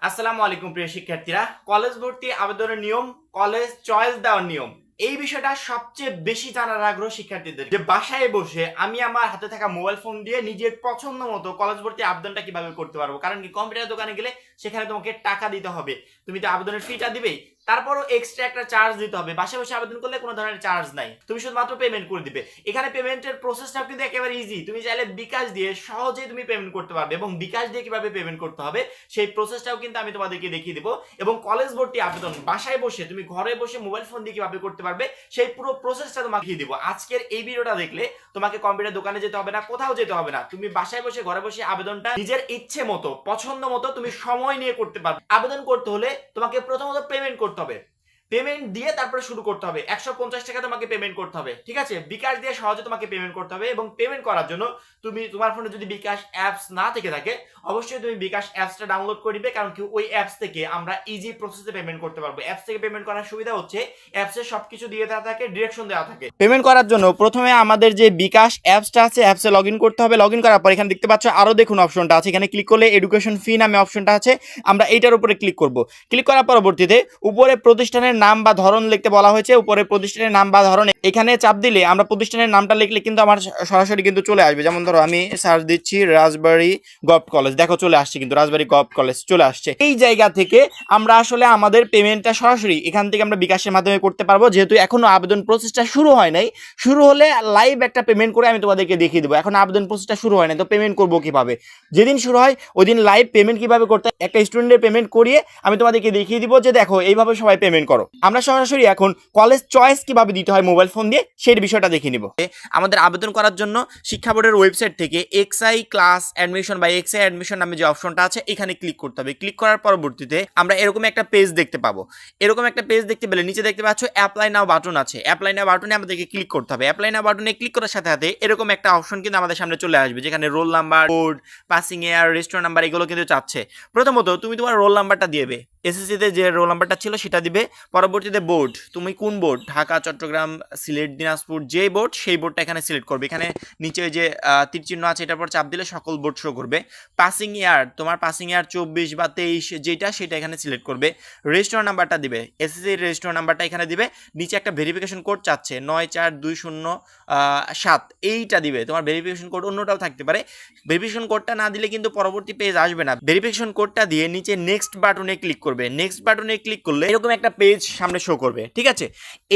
আসসালামু আলাইকুম প্রিয় শিক্ষার্থীরা। কলেজ ভর্তি আবেদনের নিয়ম, কলেজ চয়েস দেওয়ার নিয়ম, এই বিষয়টা সবচেয়ে বেশি জানার আগ্রহ শিক্ষার্থীদের, যে বাসায় বসে আমি আমার হাতে থাকা মোবাইল ফোন দিয়ে নিজের পছন্দ মতো কলেজ ভর্তি আবেদনটা কিভাবে করতে পারবো। কারণ কি, কম্পিউটার দোকানে গেলে সেখানে তোমাকে টাকা দিতে হবে, তুমি তো আবেদনের ফিটা দিবেই, তারপরও এক্সট্রা একটা চার্জ দিতে হবে। বাসায় বসে আবেদন করলে কোনো ধরনের চার্জ নাই, তুমি শুধুমাত্র পেমেন্ট করে দিবে। এখানে পেমেন্টের প্রসেসটাও কিন্তু একেবারে ইজি, তুমি চাইলে বিকাশ দিয়ে সহজেই তুমি পেমেন্ট করতে পারবে, এবং বিকাশ দিয়ে কিভাবে পেমেন্ট করতে হবে সেই প্রসেসটাও কিন্তু আমি তোমাদেরকে দেখিয়ে দিব। এবং কলেজ ভর্তি আবেদন বাসায় বসে তুমি ঘরে বসে মোবাইল ফোন দিয়ে কিভাবে করতে পারবে সেই পুরো প্রসেসটা তোমাকে দেখিয়ে দিব। আজকের এই ভিডিওটা দেখলে তোমাকে কম্পিউটার দোকানে যেতে হবে না, কোথাও যেতে হবে না, তুমি বাসায় বসে ঘরে বসে আবেদনটা নিজের ইচ্ছে মতো পছন্দ মতো তুমি সময় নিয়ে করতে পারবে। আবেদন করতে হলে তোমাকে প্রথমত পেমেন্ট করতে হবে, পেমেন্ট দিয়ে তারপরে শুরু করতে হবে। 150 টাকা তোমাকে পেমেন্ট করতে হবে, ঠিক আছে? বিকাশ দিয়ে সহজে তোমাকে পেমেন্ট করতে হবে, এবং পেমেন্ট করার জন্য তুমি তোমার ফোনে যদি বিকাশ অ্যাপস না থেকে থাকে অবশ্যই তুমি বিকাশ অ্যাপসটা ডাউনলোড করে দিবে, কারণ কি ওই অ্যাপস থেকে আমরা ইজি প্রসেসে পেমেন্ট করতে পারবো। অ্যাপস থেকে পেমেন্ট করার সুবিধা হচ্ছে অ্যাপসে সবকিছু দিয়ে দেওয়া থাকে, ডিরেকশন দেওয়া থাকে। পেমেন্ট করার জন্য প্রথমে আমাদের যে বিকাশ অ্যাপসটা আছে, অ্যাপসে লগ ইন করতে হবে। লগ ইন করার পর এখানে দেখতে পাচ্ছ আরো দেখুন অপশনটা আছে, এখানে ক্লিক করলে এডুকেশন ফি নামে অপশনটা আছে, আমরা এইটার উপরে ক্লিক করব। ক্লিক করার পরবর্তীতে উপরে প্রতিষ্ঠানের নাম বা ধরন লিখতে বলা হয়েছে, উপরে প্রতিষ্ঠানের নাম বা ধরন এখানে চাপ দিলে আমরা প্রতিষ্ঠানের নামটা লিখলে কিন্তু আমার সরাসরি কিন্তু চলে আসবে। যেমন ধরো আমি সার্চ দিচ্ছি রাজবাড়ী গভর্নমেন্ট কলেজ, দেখো চলে আসছে, কিন্তু রাজবাড়ী গভর্নমেন্ট কলেজ চলে আসছে। এই জায়গা থেকে আমরা আসলে আমাদের পেমেন্টটা সরাসরি এখান থেকে আমরা বিকাশের মাধ্যমে করতে পারবো, যেহেতু এখনো আবেদন প্রসেসটা শুরু হয় নাই। শুরু হলে লাইভ একটা পেমেন্ট করে আমি তোমাদেরকে দেখিয়ে দেবো। এখন আবেদন প্রসেসটা শুরু হয় না, তো পেমেন্ট করবো কিভাবে? যেদিন শুরু হয় ওই দিন লাইভ পেমেন্ট কিভাবে করতে একটা স্টুডেন্টের পেমেন্ট করিয়ে আমি তোমাদেরকে দেখিয়ে দিব, যে দেখো এইভাবে সবাই পেমেন্ট করো। আমরা সরাসরি এখন কলেজ চয়েস কিভাবে দিতে হয় মোবাইল ফোন দিয়ে সেই বিষয়টা দেখে নিব। আমাদের আবেদন করার জন্য শিক্ষা বোর্ডের ওয়েবসাইট থেকে এক্সআই ক্লাস অ্যাডমিশন বা এক্সআই অ্যাডমিশন নামে যে অপশনটা আছে এখানে ক্লিক করতে হবে। ক্লিক করার পরবর্তীতে আমরা এরকম একটা পেজ দেখতে পাবো। এরকম একটা পেজ দেখতে পেলে নিচে দেখতে পাচ্ছ অ্যাপ্লাই নাও বাটন আছে। অ্যাপ্লাই নাও বাটনে আমাদেরকে ক্লিক করতে হবে। অ্যাপ্লাই নাও বাটনে ক্লিক করার সাথে সাথে এরকম একটা অপশন কিন্তু আমাদের সামনে চলে আসবে, যেখানে রোল নাম্বার, কোড, পাসিং ইয়ার, রেজিস্ট্রেশন নাম্বার এগুলো কিন্তু চাচ্ছে। প্রথমত তুমি তোমার রোল নাম্বারটা দিবে, এসএসসিতে যে রোল নাম্বারটা ছিল সেটা দিবে। পরবর্তীতে বোর্ড, তুমি কোন বোর্ড, ঢাকা, চট্টগ্রাম, সিলেট, দিনাজপুর, যে বোর্ড সেই বোর্ডটা এখানে সিলেক্ট করবে। এখানে নিচে যে তীর চিহ্ন আছে এটার পর চাপ দিলে সকল বোর্ড শো করবে। পাসিং ইয়ার, তোমার পাসিং ইয়ার 24 বা 23 যেটা সেটা এখানে সিলেক্ট করবে। রেজিস্ট্রেশন নাম্বারটা দিবে, এসএসসি রেজিস্ট্রেশন নাম্বারটা এখানে দিবে। নিচে একটা ভেরিফিকেশন কোড চাচ্ছে 94207, এইটা দিবে। তোমার ভেরিফিকেশন কোড অন্যটাও থাকতে পারে, ভেরিফিকেশন কোডটা না দিলে কিন্তু পরবর্তী পেজ আসবে না। ভেরিফিকেশন কোডটা দিয়ে নিচে নেক্সট বাটনে ক্লিক করবে। নেক্সট বাটনে ক্লিক করলে এরকম একটা পেজ সামনে শো করবে, ঠিক আছে?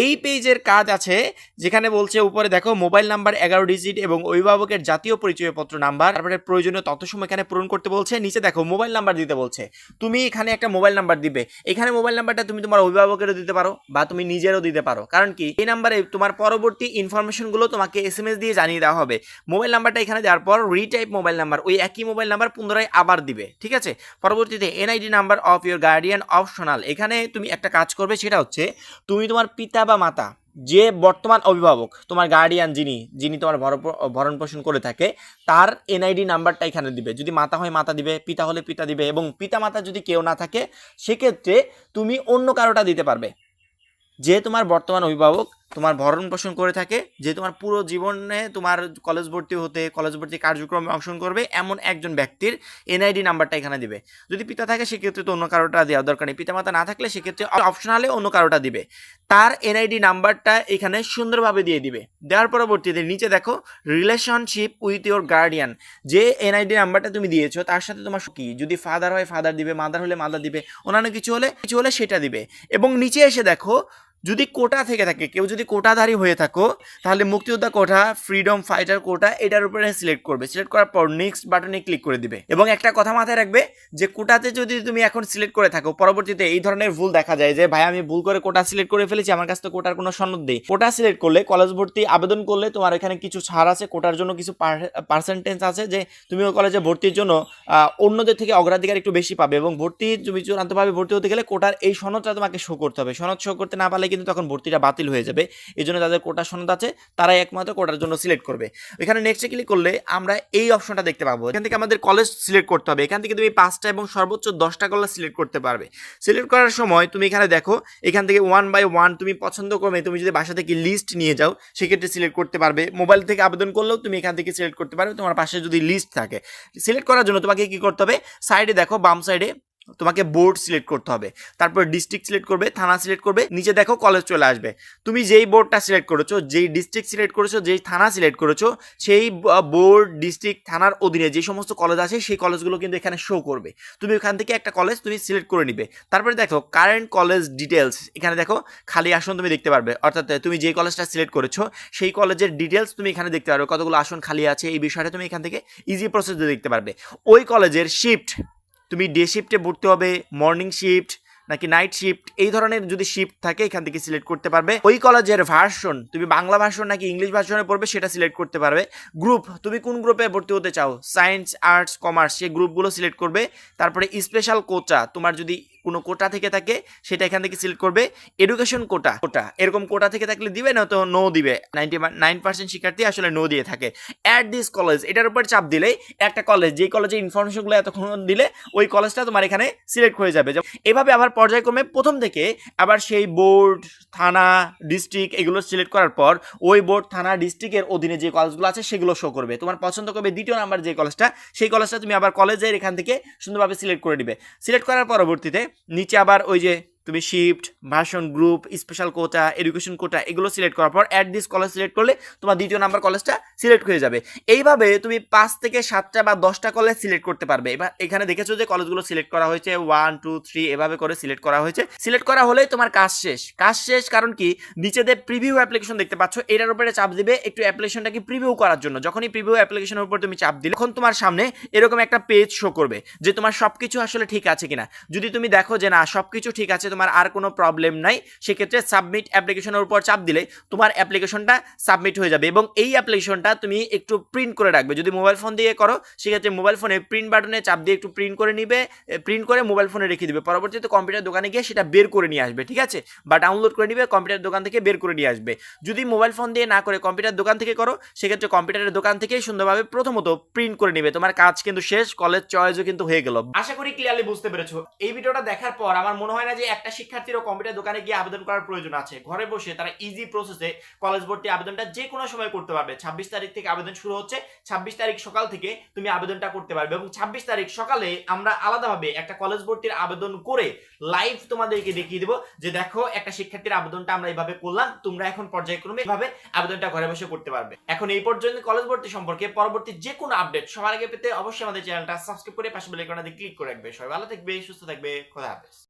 এই পেজের কাজ আছে, যেখানে বলছে উপরে দেখো মোবাইল নাম্বার 11 ডিজিট এবং অভিভাবকের জাতীয় পরিচয়পত্র নাম্বার, তারপরে প্রয়োজনীয় তথ্যসমূহ এখানে পূরণ করতে বলছে। নিচে দেখো মোবাইল নাম্বার দিতে বলছে, তুমি এখানে একটা মোবাইল নাম্বার দিবে। এখানে মোবাইল নাম্বারটা তুমি তোমার অভিভাবকেরও দিতে পারো বা তুমি নিজেরও দিতে পারো, কারণ কি এই নাম্বারে তোমার পরবর্তী ইনফরমেশনগুলো তোমাকে এসএমএস দিয়ে জানিয়ে দেওয়া হবে। মোবাইল নাম্বারটা এখানে দেওয়ার পর রিটাইপ মোবাইল নাম্বার, ওই একই মোবাইল নাম্বার পুনরায় আবার দিবে, ঠিক আছে? পরবর্তীতে NID number of your guardian optional, এখানে তুমি একটা কাজ করবে, সেটা হচ্ছে তুমি তোমার পিতা বা মাতা, যে বর্তমান অভিভাবক, তোমার গার্ডিয়ান যিনি যিনি তোমার ভরণ পোষণ করে থাকে, তার এনআইডি নাম্বারটা এখানে দিবে। যদি মাতা হয় মাতা দিবে, পিতা হলে পিতা দিবে, এবং পিতা মাতা যদি কেউ না থাকে সেক্ষেত্রে তুমি অন্য কারোটা দিতে পারবে। যে তোমার বর্তমান অভিভাবক তোমার ভরণ পোষণ করে থাকে, যে তোমার পুরো জীবনে তোমার কলেজ ভর্তি হতে, কলেজ ভর্তি কার্যক্রমে অংশগ্রহণ করবে, এমন একজন ব্যক্তির এনআইডি নাম্বারটা এখানে দিবে। যদি পিতা থাকে সেক্ষেত্রে তো অন্য কারোটা দেওয়ার দরকার নেই, পিতামাতা না থাকলে সেক্ষেত্রে অপশনালে অন্য কারোটা দিবে। তার এনআইডি নাম্বারটা এখানে সুন্দরভাবে দিয়ে দিবে। দেওয়ার পরবর্তীতে নিচে দেখো রিলেশনশিপ উইথ ইউর গার্ডিয়ান, যে এনআইডি নাম্বারটা তুমি দিয়েছো তার সাথে তোমার কি, যদি ফাদার হয় ফাদার দিবে, মাদার হলে মাদার দিবে, অন্যান্য কিছু হলে সেটা দিবে। এবং নিচে এসে দেখো যদি কোটা থেকে থাকে, কেউ যদি কোটাধারী হয়ে থাকো তাহলে মুক্তিযোদ্ধা কোটা, ফ্রিডম ফাইটার কোটা, এটার উপরে সিলেক্ট করবে। সিলেক্ট করার পর নেক্সট বাটনে ক্লিক করে দিবে। এবং একটা কথা মাথায় রাখবে, যে কোটাতে যদি তুমি এখন সিলেক্ট করে থাকো, পরবর্তীতে এই ধরনের ভুল দেখা যায় যে ভাই আমি ভুল করে কোটা সিলেক্ট করে ফেলেছি, আমার কাছে তো কোটার কোনো সনদ নেই। কোটা সিলেক্ট করলে, কলেজ ভর্তি আবেদন করলে তোমার এখানে কিছু ছাড় আছে, কোটার জন্য কিছু পার্সেন্টেজ আছে, যে তুমি ওই কলেজে ভর্তির জন্য অন্যদের থেকে অগ্রাধিকার একটু বেশি পাবে। এবং ভর্তি তুমি চূড়ান্তভাবে ভর্তি হতে গেলে কোটার এই সনদটা তোমাকে শো করতে হবে। সনদ শো করতে না পারলে কিন্তু তখন ভর্তিটা বাতিল হয়ে যাবে। এই জন্য যাদের কোটার সনদ আছে তারাই একমাত্র কোটার জন্য সিলেক্ট করবে। এখানে নেক্সটে ক্লিক করলে আমরা এই অপশনটা দেখতে পাবো। এখান থেকে আমাদের কলেজ সিলেক্ট করতে হবে। এখান থেকে তুমি 5টা এবং সর্বোচ্চ 10টা কলেজ সিলেক্ট করতে পারবে। সিলেক্ট করার সময় তুমি এখানে দেখো, এখান থেকে 1 বাই 1 তুমি পছন্দ ক্রমে, তুমি যদি বাসা থেকে লিস্ট নিয়ে যাও সেক্ষেত্রে সিলেক্ট করতে পারবে। মোবাইল থেকে আবেদন করলেও তুমি এখান থেকে সিলেক্ট করতে পারবে, তোমার পাশে যদি লিস্ট থাকে। সিলেক্ট করার জন্য তোমাকে কি করতে হবে, সাইডে দেখো বাম সাইডে তোমাকে বোর্ড সিলেক্ট করতে হবে, তারপর ডিস্ট্রিক্ট সিলেক্ট করবে, থানা সিলেক্ট করবে, নিচে দেখো কলেজ চলে আসবে। তুমি যেই বোর্ডটা সিলেক্ট করেছো, যেই ডিস্ট্রিক্ট সিলেক্ট করেছো, যেই থানা সিলেক্ট করেছো, সেই বোর্ড ডিস্ট্রিক্ট থানার অধীনে যে সমস্ত কলেজ আছে সেই কলেজগুলো কিন্তু এখানে শো করবে। তুমি ওখান থেকে একটা কলেজ তুমি সিলেক্ট করে নিবে। তারপরে দেখো কারেন্ট কলেজ ডিটেলস, এখানে দেখো খালি আসন তুমি দেখতে পারবে, অর্থাৎ তুমি যে কলেজটা সিলেক্ট করেছো সেই কলেজের ডিটেলস তুমি এখানে দেখতে পারবে, কতগুলো আসন খালি আছে এই বিষয়টা তুমি এখান থেকে ইজি প্রসেসে দেখতে পারবে। ওই কলেজের শিফট, তুমি ডে শিফটে ভর্তি হবে, মর্নিং শিফট নাকি নাইট শিফট, এই ধরনের যদি শিফট থাকে এখান থেকে সিলেক্ট করতে পারবে। ওই কলেজের ভার্সন, তুমি বাংলা ভার্সন নাকি ইংলিশ ভার্সনে পড়বে সেটা সিলেক্ট করতে পারবে। গ্রুপ, তুমি কোন গ্রুপে ভর্তি হতে চাও, সায়েন্স, আর্টস, কমার্স, সেই গ্রুপগুলো সিলেক্ট করবে। তারপরে স্পেশাল কোটা, তোমার যদি কোনো কোটা থেকে থাকে সেটা এখান থেকে সিলেক্ট করবে। এডুকেশন কোটা, এরকম কোটা থেকে থাকলে দিবে, না তো নো দিবে। 99% শিক্ষার্থী আসলে নো দিয়ে থাকে। অ্যাট দিস কলেজ, এটার উপর চাপ দিলেই একটা কলেজ, যেই কলেজের ইনফরমেশনগুলো এতক্ষণ দিলে ওই কলেজটা তোমার এখানে সিলেক্ট হয়ে যাবে। এভাবে আবার পর্যায়ক্রমে প্রথম থেকে আবার সেই বোর্ড, থানা, ডিস্ট্রিক্ট এগুলো সিলেক্ট করার পর ওই বোর্ড, থানা, ডিস্ট্রিক্টের অধীনে যে কলেজগুলো আছে সেগুলো শো করবে। তোমার পছন্দ করবে দ্বিতীয় নাম্বার যে কলেজটা, সেই কলেজটা তুমি আবার কলেজের এখান থেকে সুন্দরভাবে সিলেক্ট করে দিবে। সিলেক্ট করার পরবর্তীতে নিচে আবার ওই যে তুমি শিফট, ভার্সন, গ্রুপ, স্পেশাল কোটা, এডুকেশন কোটা এগুলো সিলেক্ট করার পর অ্যাট দিস কলেজ সিলেক্ট করলে তোমার দ্বিতীয় নাম্বার কলেজটা সিলেক্ট হয়ে যাবে। এইভাবে তুমি 5 থেকে 7টা বা 10টা কলেজ সিলেক্ট করতে পারবে। এবার এখানে দেখেছো যে কলেজগুলো সিলেক্ট করা হয়েছে 1 2 3 এভাবে করে সিলেক্ট করা হয়েছে। সিলেক্ট করা হলেই তোমার কাজ শেষ। কাজ শেষ কারণ কি, নিচেতে প্রিভিউ অ্যাপ্লিকেশন দেখতে পাচ্ছ, এটার উপরে চাপ দিবে একটু অ্যাপ্লিকেশনটাকে প্রিভিউ করার জন্য। যখনই প্রিভিউ অ্যাপ্লিকেশনের উপর তুমি চাপ দিলে তখন তোমার সামনে এরকম একটা পেজ শো করবে যে তোমার সবকিছু আসলে ঠিক আছে কিনা। যদি তুমি দেখো যে না সবকিছু ঠিক আছে, তোমার আর কোনো প্রবলেম নাই, সেক্ষেত্রে সাবমিট অ্যাপ্লিকেশনের উপর চাপ দিলে তোমার অ্যাপ্লিকেশনটা সাবমিট হয়ে যাবে। এবং এই অ্যাপ্লিকেশনটা তুমি একটু প্রিন্ট করে রাখবে। যদি মোবাইল ফোন দিয়ে করো সেক্ষেত্রে মোবাইল ফোনে প্রিন্ট বাটনে চাপ দিয়ে একটু প্রিন্ট করে নিবে, প্রিন্ট করে মোবাইল ফোনে রেখে দিবে। পরবর্তীতে কম্পিউটার দোকানে গিয়ে সেটা বের করে নিয়ে আসবে, ঠিক আছে, বা ডাউনলোড করে নিবে, কম্পিউটার দোকান থেকে বের করে নিয়ে আসবে। যদি মোবাইল ফোন দিয়ে না করে কম্পিউটার দোকান থেকে করো সেক্ষেত্রে কম্পিউটারের দোকান থেকেই সুন্দরভাবে প্রথমত প্রিন্ট করে নিবে। তোমার কাজ কিন্তু শেষ, কলেজ চয়েসও কিন্তু হয়ে গেল। আশা করি ক্লিয়ারলি বুঝতে পেরেছো। এই ভিডিওটা দেখার পর আমার মনে হয় না যে একটা শিক্ষার্থীরও কম্পিউটার দোকানে গিয়ে আবেদন করার প্রয়োজন আছে। ঘরে বসে তারা ইজি প্রসেসে কলেজ ভর্তি আবেদনটা যে কোনো সময় করতে পারবে। 26 তারিখ থেকে আবেদন শুরু হচ্ছে, 26 তারিখ সকাল থেকে তুমি আবেদনটা করতে পারবে। এবং 26 তারিখ সকালে আমরা আলাদাভাবে একটা কলেজ ভর্তির আবেদন করে লাইভ তোমাদেরকে দেখিয়ে দেবো যে দেখো একটা শিক্ষার্থীর আবেদনটা আমরা এইভাবে করলাম, তোমরা এখন পর্যায়ক্রমে এভাবে আবেদনটা ঘরে বসে করতে পারবে। এখন এই পর্যন্ত কলেজ ভর্তি সম্পর্কে পরবর্তী যে কোনো আপডেট সবার আগে পেতে অবশ্যই আমাদের চ্যানেলটা সাবস্ক্রাইব করে পাশে বেল আইকনটা ক্লিক করে রাখবে। সবাই ভালো থাকবে, সুস্থ থাকবে, খোদা হাফেজ।